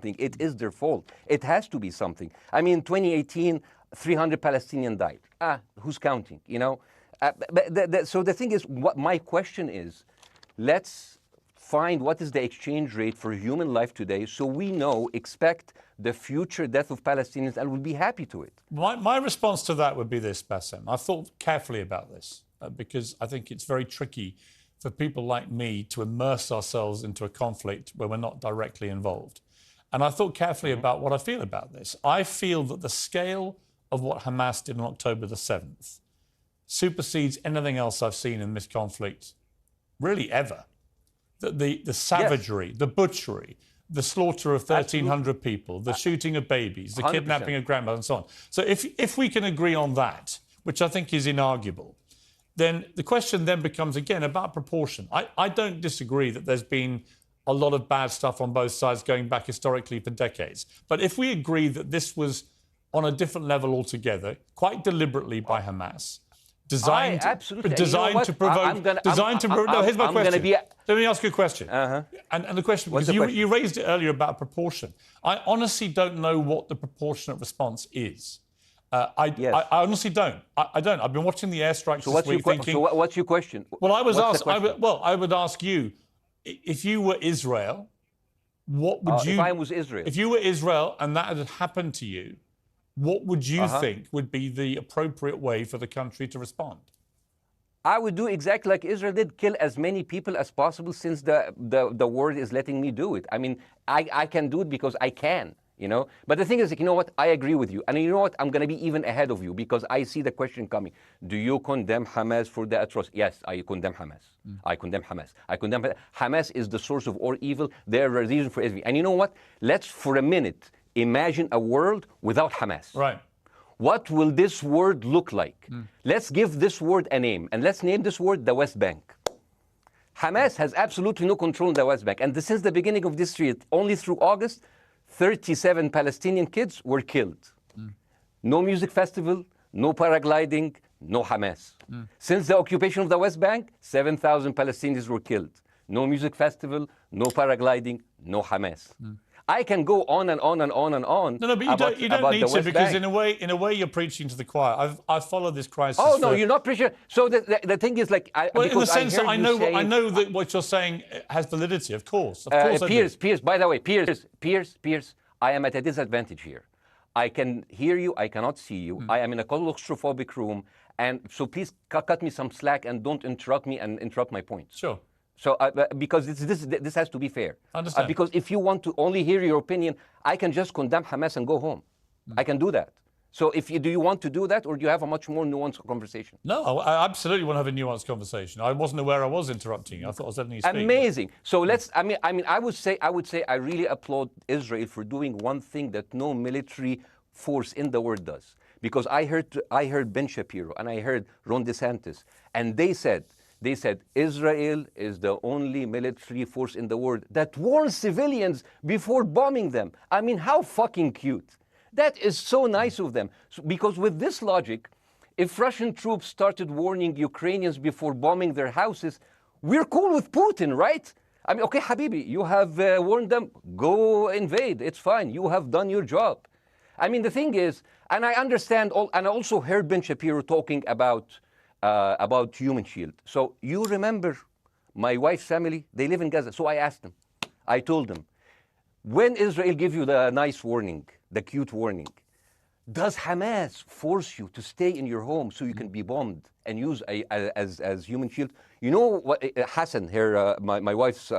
It is their fault. It has to be something. I mean, 2018, 300 Palestinians died. Who's counting, you know? So the thing is, what my question is, let's find what is the exchange rate for human life today so we know, expect the future death of Palestinians and we'll be happy to it. My response to that would be this, Bassem. I've thought carefully about this because I think it's very tricky for people like me to immerse ourselves into a conflict where we're not directly involved. And I thought carefully about what I feel about this. I feel that the scale of what Hamas did on October the 7th supersedes anything else I've seen in this conflict, really ever. The savagery, yes, the butchery, the slaughter of 1,300 people, the shooting of babies, the 100%, kidnapping of grandmothers and so on. So if we can agree on that, which I think is inarguable, then the question then becomes, again, about proportion. I don't disagree that there's been a lot of bad stuff on both sides going back historically for decades. But if we agree that this was on a different level altogether, quite deliberately by Hamas, designed to provoke... No, here's my question. Let me ask you a question. And the question, because you raised it earlier about proportion. I honestly don't know what the proportionate response is. I honestly don't. I don't. I've been watching the airstrikes this week thinking... So what's your question? Well, I would ask you, if you were Israel, what would you... If I was Israel? If you were Israel and that had happened to you, what would you think would be the appropriate way for the country to respond? I would do exactly like Israel did, kill as many people as possible since the world is letting me do it. I mean, I can do it because I can, you know. But the thing is, you know what, I agree with you. And you know what, I'm going to be even ahead of you because I see the question coming. Do you condemn Hamas for the atrocity? Yes, I condemn Hamas. I condemn Hamas. Hamas is the source of all evil. They're a reason for everything. And you know what? Let's, for a minute, imagine a world without Hamas. Right. What will this word look like? Let's give this word a name, and let's name this word the West Bank. Hamas has absolutely no control in the West Bank, and since the beginning of this year, only through August, 37 Palestinian kids were killed. No music festival, no paragliding, no Hamas. Since the occupation of the West Bank, 7,000 Palestinians were killed. No music festival, no paragliding, no Hamas. I can go on and on and on and on. No, but you don't need to, because in a way you're preaching to the choir. I've followed this crisis. Oh no, you're not preaching. So the thing is, like, in the sense that I know that what you're saying has validity. Of course. Piers. By the way, Piers. I am at a disadvantage here. I can hear you. I cannot see you. I am in a claustrophobic room, and so please cut me some slack and don't interrupt me and interrupt my points. Sure. So, because this has to be fair. Understand. Because if you want to only hear your opinion, I can just condemn Hamas and go home. I can do that. So, do you want to do that, or do you have a much more nuanced conversation? No, I absolutely want to have a nuanced conversation. I wasn't aware I was interrupting you. I thought I was letting you speak. Amazing. So let's. I mean, I would say I really applaud Israel for doing one thing that no military force in the world does. Because I heard Ben Shapiro and I heard Ron DeSantis, and they said Israel is the only military force in the world that warns civilians before bombing them. I mean, how fucking cute. That is so nice of them. Because with this logic, if Russian troops started warning Ukrainians before bombing their houses, we're cool with Putin, right? I mean, okay, Habibi, you have warned them, go invade, it's fine, you have done your job. I mean, the thing is, and I understand, and I also heard Ben Shapiro talking about Human Shield. So you remember my wife's family, they live in Gaza. So I asked them, I told them, when Israel give you the nice warning, the cute warning, does Hamas force you to stay in your home so you can be bombed and use as Human Shield? You know what, Hassan here, my wife's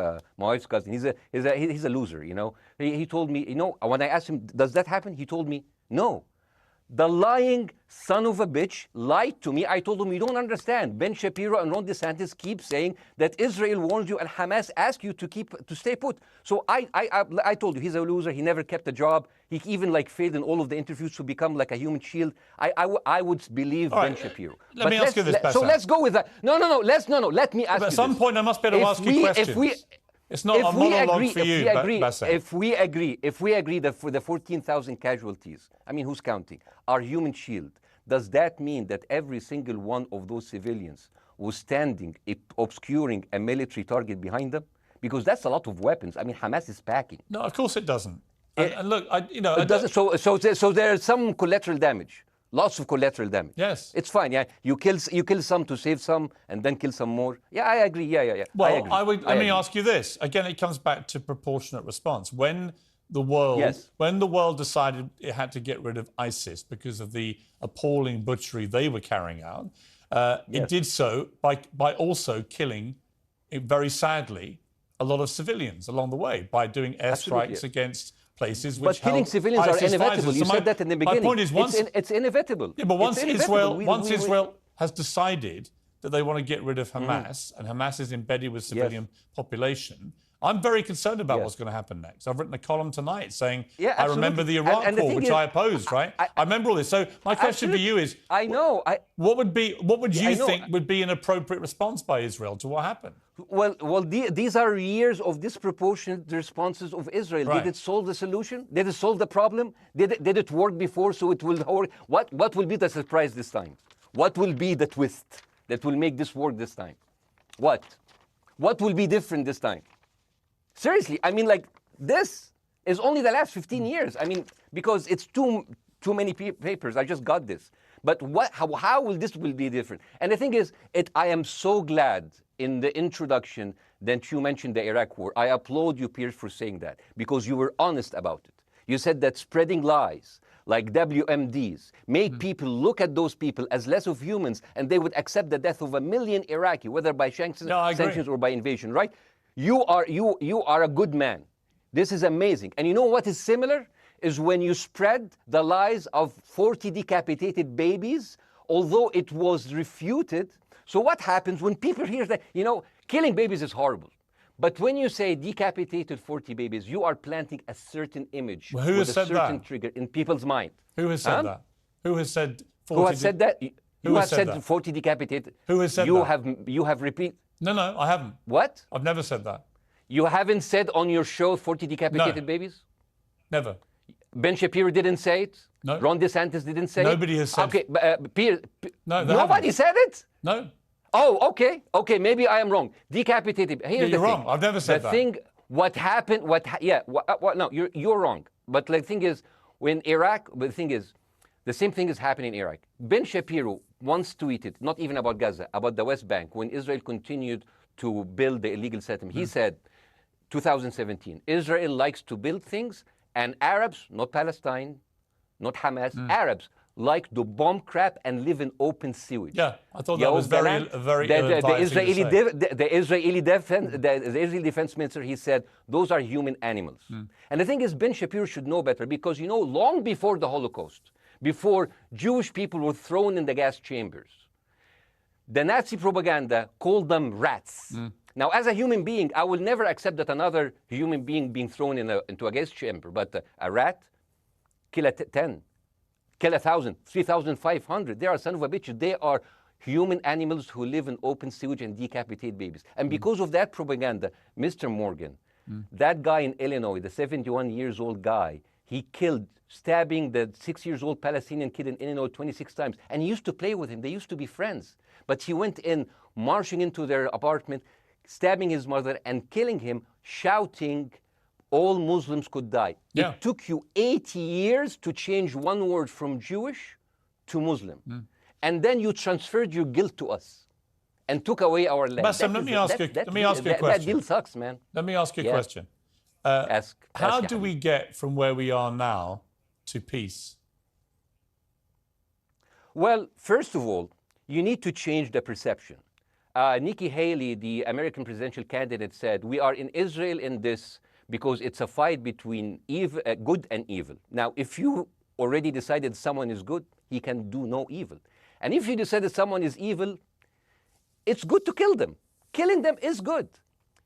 cousin, he's a loser, you know. He told me, you know, when I asked him, does that happen? He told me, no. The lying son of a bitch lied to me. I told him, you don't understand. Ben Shapiro and Ron DeSantis keep saying that Israel warns you and Hamas asks you to stay put. So I told you, he's a loser. He never kept a job. He even failed in all of the interviews to become like a Human Shield. I would believe Ben Shapiro. Let me ask you this, Bassem. So let's go with that. No. Let me ask you this. At some point, I must be able to ask you questions. It's not a monologue for you, Bassem. If we agree that for the 14,000 casualties, I mean, who's counting, our Human Shield, does that mean that every single one of those civilians was standing, obscuring a military target behind them? Because that's a lot of weapons. I mean, Hamas is packing. No, of course it doesn't. And look, It doesn't. So there's some collateral damage. Lots of collateral damage. Yes. It's fine. Yeah, you kill some to save some, and then kill some more. Yeah, I agree. Yeah. Well, let me agree. ask you this. Again, it comes back to proportionate response. When the world decided it had to get rid of ISIS because of the appalling butchery they were carrying out, it did so by also killing, very sadly, a lot of civilians along the way by doing airstrikes against places which But killing civilians are inevitable. You said that in the beginning. My point is, it's inevitable. Yeah, but once Israel has decided that they want to get rid of Hamas, and Hamas is embedded with civilian population, I'm very concerned about what's going to happen next. I've written a column tonight saying, I remember the Iraq War, which I opposed, right? I remember all this. So my question for you is, what would you think would be an appropriate response by Israel to what happened? Well, these are years of disproportionate responses of Israel. Right. Did it solve the solution? Did it solve the problem? Did it work before, so it will work? What will be the surprise this time? What will be the twist that will make this work this time? What will be different this time? Seriously, I mean, like, this is only the last 15 years. I mean, because it's too many papers. I just got this. But how will this be different? And the thing is, I am so glad in the introduction that you mentioned the Iraq War. I applaud you, Piers, for saying that, because you were honest about it. You said that spreading lies like WMDs made people look at those people as less of humans, and they would accept the death of 1 million Iraqi, whether by sanctions or by invasion, right? You are a good man. This is amazing. And you know what is similar? Is when you spread the lies of 40 decapitated babies, although it was refuted. So what happens when people hear that, killing babies is horrible. But when you say decapitated 40 babies, you are planting a certain image with a certain trigger in people's mind. Who has said that? Who has said 40? Who has said that? Who has said 40 decapitated? Who has said that? You have repeated. No, I haven't. What? I've never said that. You haven't said on your show 40 decapitated babies? Never. Ben Shapiro didn't say it? No. Ron DeSantis didn't say Nobody it? has said it. Okay, Piers, no, nobody said it? No. Oh, okay, maybe I am wrong. Decapitated. Here's you're wrong. I've never said that. The thing, what happened, no, you're wrong. But the thing is, when Iraq, the thing is, the same thing is happening in Iraq. Ben Shapiro once tweeted, not even about Gaza, about the West Bank, when Israel continued to build the illegal settlement. He said, 2017, Israel likes to build things, and Arabs, not Palestine, not Hamas, Arabs like to bomb crap and live in open sewage. Yeah, I thought that was very the Israeli defense minister, he said, those are human animals. And the thing is, Ben Shapiro should know better, because, long before the Holocaust, before Jewish people were thrown in the gas chambers, the Nazi propaganda called them rats. Now, as a human being, I will never accept that another human being being thrown into a gas chamber. But a rat, kill 10, kill 1,000, 3,500. They are son of a bitch. They are human animals who live in open sewage and decapitate babies. And because of that propaganda, Mr. Morgan, that guy in Illinois, the 71 years old guy, he killed, stabbing the 6-year-old Palestinian kid in Illinois 26 times. And he used to play with him. They used to be friends. But he went in, marching into their apartment, stabbing his mother and killing him, shouting, all Muslims could die. Yeah. It took you 80 years to change one word from Jewish to Muslim. And then you transferred your guilt to us and took away our land. Bassem, let me ask you a question. That deal sucks, man. Let me ask you a question. How do we get from where we are now to peace? Well, first of all, you need to change the perception. Nikki Haley, the American presidential candidate, said, we are in Israel in this because it's a fight between good and evil. Now, if you already decided someone is good, he can do no evil. And if you decided someone is evil, it's good to kill them. Killing them is good.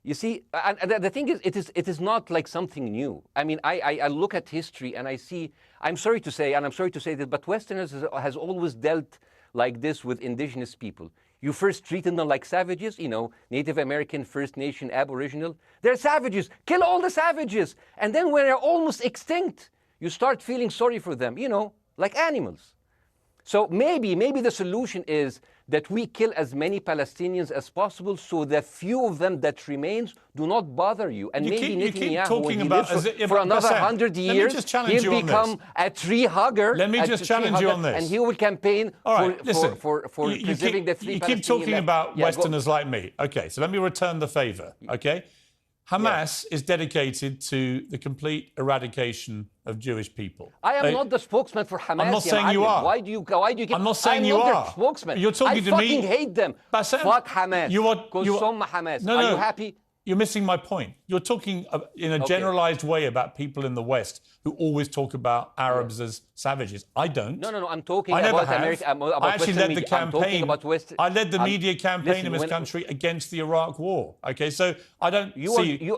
You see, and the thing is, it is not like something new. I mean, I look at history and I see, I'm sorry to say this, but Westerners has always dealt like this with indigenous people. You first treated them like savages, Native American, First Nation, Aboriginal. They're savages. Kill all the savages. And then when they're almost extinct, you start feeling sorry for them, like animals. So maybe the solution is that we kill as many Palestinians as possible, so the few of them that remains do not bother you. And maybe Netanyahu, when he lives for another 100 years, he'll become a tree hugger. Let me just challenge you on this. And he will campaign for preserving the three Palestinians. You keep talking about Westerners like me. Okay, so let me return the favor, okay? Hamas is dedicated to the complete eradication of Jewish people. I am not the spokesman for Hamas. I'm not saying you are. Why do you get... I'm not saying you are. The spokesman. You're talking to me. I fucking hate them. Bassem, fuck Hamas. Hamas. No, are you happy? You're missing my point. You're talking in a generalized way about people in the West who always talk about Arabs as savages. I don't. No. I'm talking about America. I actually led the campaign. I led the media campaign in this listen, country against the Iraq War. Okay, so I don't see...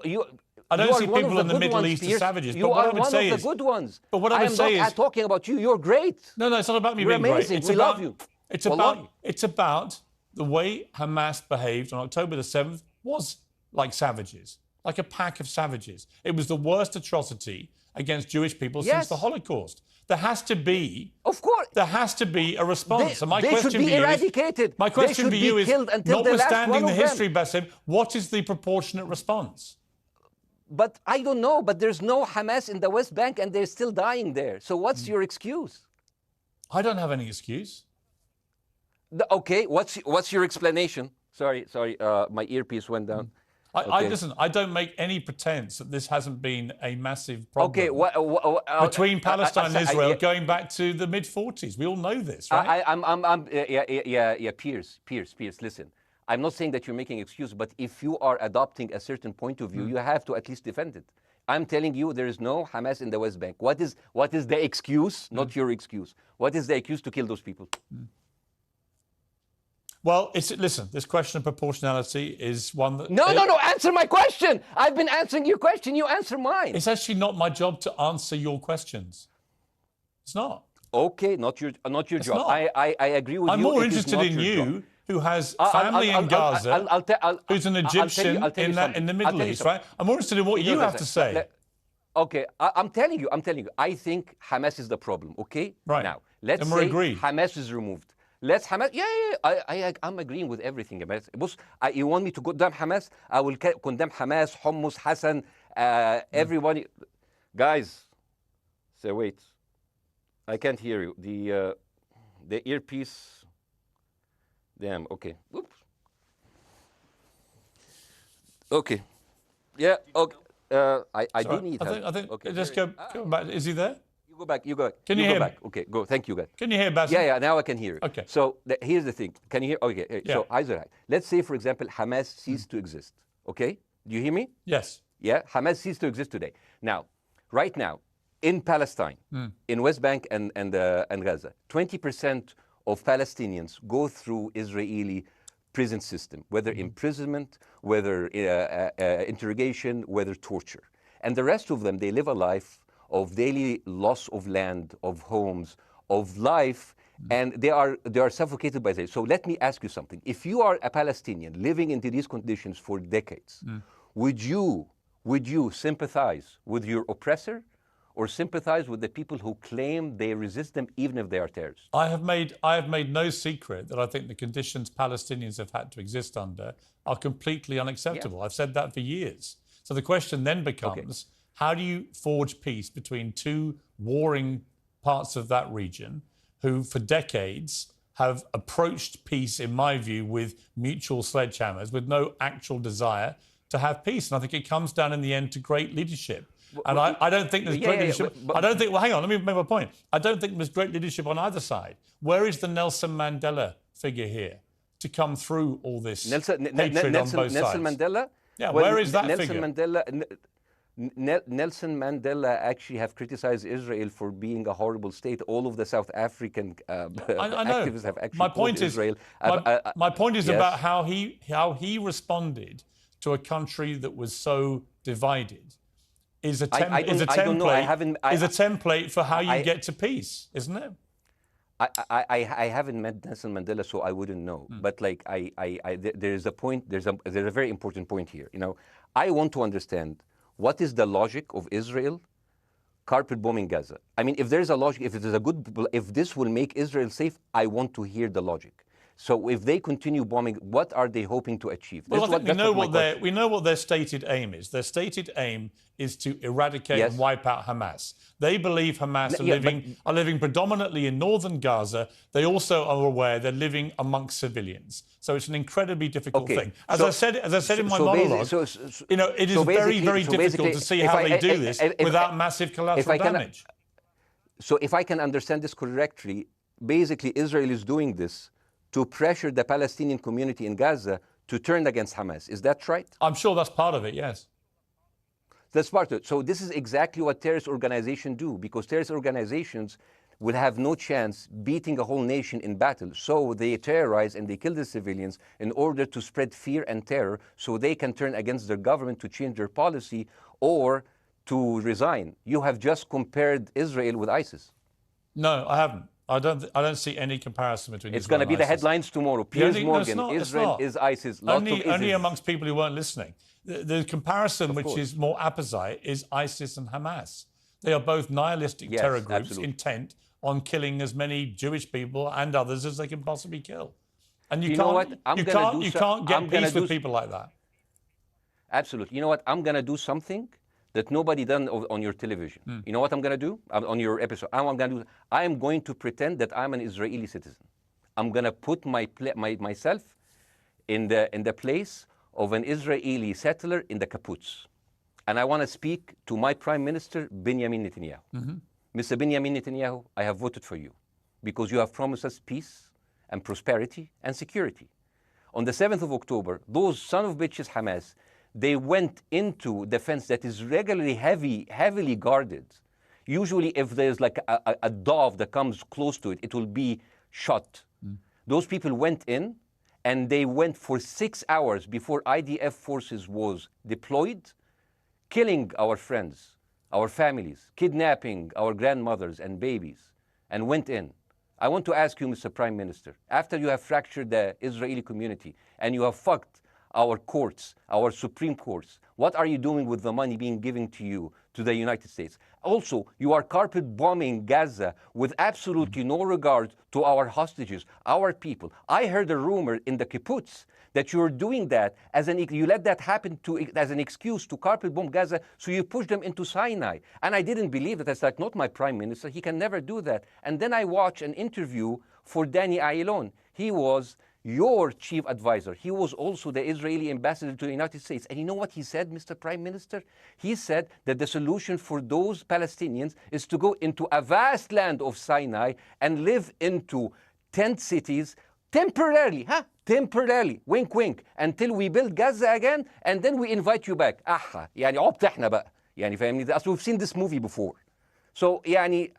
I don't see people in the Middle East as savages. You are one of the good ones. But what I would say is... I'm not talking about you. You're great. No, it's not about me being amazing. great. We love you. It's about the way Hamas behaved on October the 7th was like savages. Like a pack of savages. It was the worst atrocity against Jewish people since the Holocaust. There has to be, of course, there has to be a response. They should be eradicated. My question to you is, notwithstanding the history, Bassem, what is the proportionate response? But I don't know. But there's no Hamas in the West Bank, and they're still dying there. So what's your excuse? I don't have any excuse. Okay, what's your explanation? Sorry, my earpiece went down. Listen, I don't make any pretense that this hasn't been a massive problem between Palestine and Israel going back to the mid-40s. We all know this, right? Piers, listen. I'm not saying that you're making excuses, but if you are adopting a certain point of view, you have to at least defend it. I'm telling you, there is no Hamas in the West Bank. What is the excuse? Not your excuse. What is the excuse to kill those people? Well, listen, this question of proportionality is one that... No, answer my question. I've been answering your question. You answer mine. It's actually not my job to answer your questions. It's not. Okay, not your job. Not. I agree with you. I'm more interested in you, who has family in Gaza, who's an Egyptian in the Middle East, right? I'm more interested in what you have to say. Okay, I'm telling you. I think Hamas is the problem, okay? Right. Now, let's say Hamas is removed. Let's Hamas. I'm agreeing with everything. You want me to condemn Hamas? I will condemn Hamas, Hummus, Hassan, everybody. Guys, say wait. I can't hear you. The earpiece. Damn. Okay. Oops. Okay. Yeah. Okay. I do need help. I think. Okay. Just go back. Is he there? Go back. Can you hear me? Okay, go. Thank you, guys. Can you hear, Bassem? Yeah, now I can hear you. Okay. So here's the thing. Can you hear? Okay. So Israel. Let's say, for example, Hamas ceased to exist. Okay? Do you hear me? Yes. Yeah? Hamas ceased to exist today. Now, right now, in Palestine, in West Bank and Gaza, 20% of Palestinians go through Israeli prison system, whether imprisonment, whether interrogation, whether torture. And the rest of them, they live a life of daily loss of land, of homes, of life, and they are suffocated by this. So let me ask you something. If you are a Palestinian living into these conditions for decades, would you sympathize with your oppressor or sympathize with the people who claim they resist them even if they are terrorists? I have made no secret that I think the conditions Palestinians have had to exist under are completely unacceptable. I've said that for years. So the question then becomes, how do you forge peace between two warring parts of that region who, for decades, have approached peace, in my view, with mutual sledgehammers, with no actual desire to have peace? And I think it comes down in the end to great leadership. And I don't think there's great leadership. I don't think, well, hang on, let me make my point. I don't think there's great leadership on either side. Where is the Nelson Mandela figure here to come through all this hatred on both sides? Nelson Mandela? Yeah, where is that figure? Nelson Mandela actually have criticized Israel for being a horrible state. All of the South African activists have actually called Israel. My point is about how he responded to a country that was so divided. Is a template for how you get to peace, isn't it? I haven't met Nelson Mandela, so I wouldn't know. But there's a point. There's a very important point here. You know, I want to understand what is the logic of Israel carpet bombing Gaza. I mean, if there's a logic, if this will make Israel safe, I want to hear the logic. So if they continue bombing, what are they hoping to achieve? Well, I think we know what their stated aim is. Their stated aim is to eradicate and wipe out Hamas. They believe Hamas are living predominantly in northern Gaza. They also are aware they're living amongst civilians. So it's an incredibly difficult thing. As I said in my monologue, it is very, very difficult to see how they do this without massive collateral damage. So if I can understand this correctly, basically Israel is doing this to pressure the Palestinian community in Gaza to turn against Hamas. Is that right? I'm sure that's part of it, yes. That's part of it. So this is exactly what terrorist organizations do, because terrorist organizations will have no chance beating a whole nation in battle. So they terrorize and they kill the civilians in order to spread fear and terror so they can turn against their government to change their policy or to resign. You have just compared Israel with ISIS. No, I haven't. I don't see any comparison between It's going to be the headlines tomorrow. Piers Morgan, Israel is ISIS. Only amongst people who weren't listening. The comparison, which is more apposite, is ISIS and Hamas. They are both nihilistic terror groups intent on killing as many Jewish people and others as they can possibly kill. And you can't get peace with people like that. Absolutely. You know what? I'm going to do something that nobody done on your television. You know what I'm going to do on your episode? I am going to pretend that I'm an Israeli citizen. I'm going to put myself in the place of an Israeli settler in the kibbutz. And I want to speak to my Prime Minister, Benjamin Netanyahu. Mr. Benjamin Netanyahu, I have voted for you because you have promised us peace and prosperity and security. On the 7th of October, those son of bitches Hamas, they went into the fence that is regularly heavily guarded. Usually if there's like a dove that comes close to it, it will be shot. Those people went in and they went for 6 hours before IDF forces was deployed, killing our friends, our families, kidnapping our grandmothers and babies, and went in. I want to ask you, Mr. Prime Minister, after you have fractured the Israeli community and you have fucked our courts, our Supreme Courts, what are you doing with the money being given to you, to the United States? Also, you are carpet bombing Gaza with absolutely no regard to our hostages, our people. I heard a rumor in the kibbutz that you're doing that you let that happen as an excuse to carpet bomb Gaza, so you push them into Sinai. And I didn't believe it. It's like, not my prime minister, he can never do that. And then I watched an interview for Danny Ayalon. He was your chief advisor. He was also the Israeli ambassador to the United States. And you know what he said, Mr. Prime Minister? He said that the solution for those Palestinians is to go into a vast land of Sinai and live into tent cities temporarily, temporarily, wink wink, until we build Gaza again, and then we invite you back. يعني عبط احنا بقى. يعني فاهمني؟ We've seen this movie before. So يعني,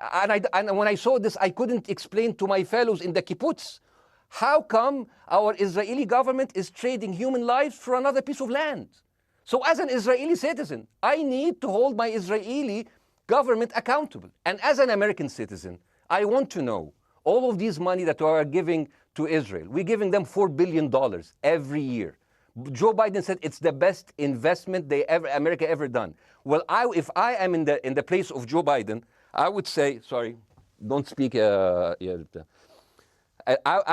and when I saw this, I couldn't explain to my fellows in the kibbutz, how come our Israeli government is trading human lives for another piece of land? So as an Israeli citizen, I need to hold my Israeli government accountable. And as an American citizen, I want to know all of these money that we are giving to Israel. We're giving them $4 billion every year. Joe Biden said it's the best investment America ever done. Well, if I am in the place of Joe Biden, I would say, sorry, don't speak. I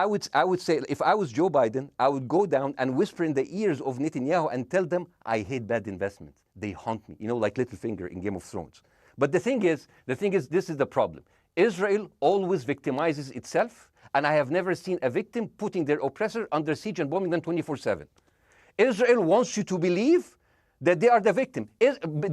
would say, if I was Joe Biden, I would go down and whisper in the ears of Netanyahu and tell them, I hate bad investments. They haunt me, like Littlefinger in Game of Thrones. But the thing is, this is the problem. Israel always victimizes itself, and I have never seen a victim putting their oppressor under siege and bombing them 24/7. Israel wants you to believe that they are the victim.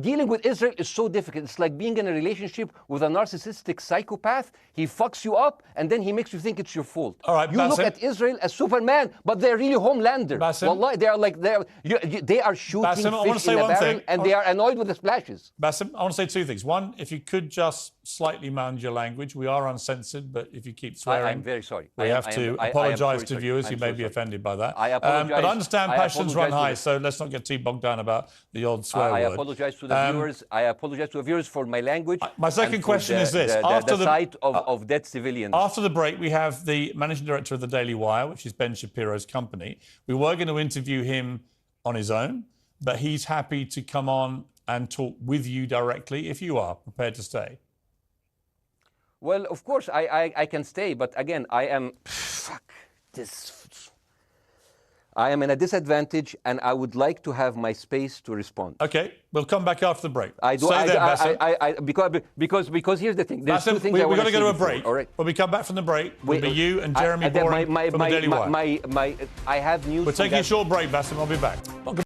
Dealing with Israel is so difficult. It's like being in a relationship with a narcissistic psychopath. He fucks you up, and then he makes you think it's your fault. All right, you Bassem, look at Israel as Superman, but they're really Homelander. Wallahi, they are shooting Bassem, fish in a barrel, and they are annoyed with the splashes. Bassem, I want to say two things. One, if you could just slightly mind your language. We are uncensored, but if you keep swearing... I'm very sorry. We have to apologise to viewers who may be offended by that. I apologise. But I understand passions run high, so let's not get too bogged down about the odd swear word. I apologise to the viewers. I apologise to the viewers for my language. My second question is this. After the sight of dead civilians. After the break, we have the managing director of the Daily Wire, which is Ben Shapiro's company. We were going to interview him on his own, but he's happy to come on and talk with you directly if you are prepared to stay. Well, of course, I can stay, but again, I am... Fuck. I am in a disadvantage, and I would like to have my space to respond. Okay, we'll come back after the break. I do. Stay there, Bassem. Because here's the thing. There's Bassem, two things we've I want got to go to a before, break. all right. When we come back from the break, will be you and Jeremy Boring from the Daily Wire. I have news. We're taking a Gaza. short break, Bassem. I'll be back.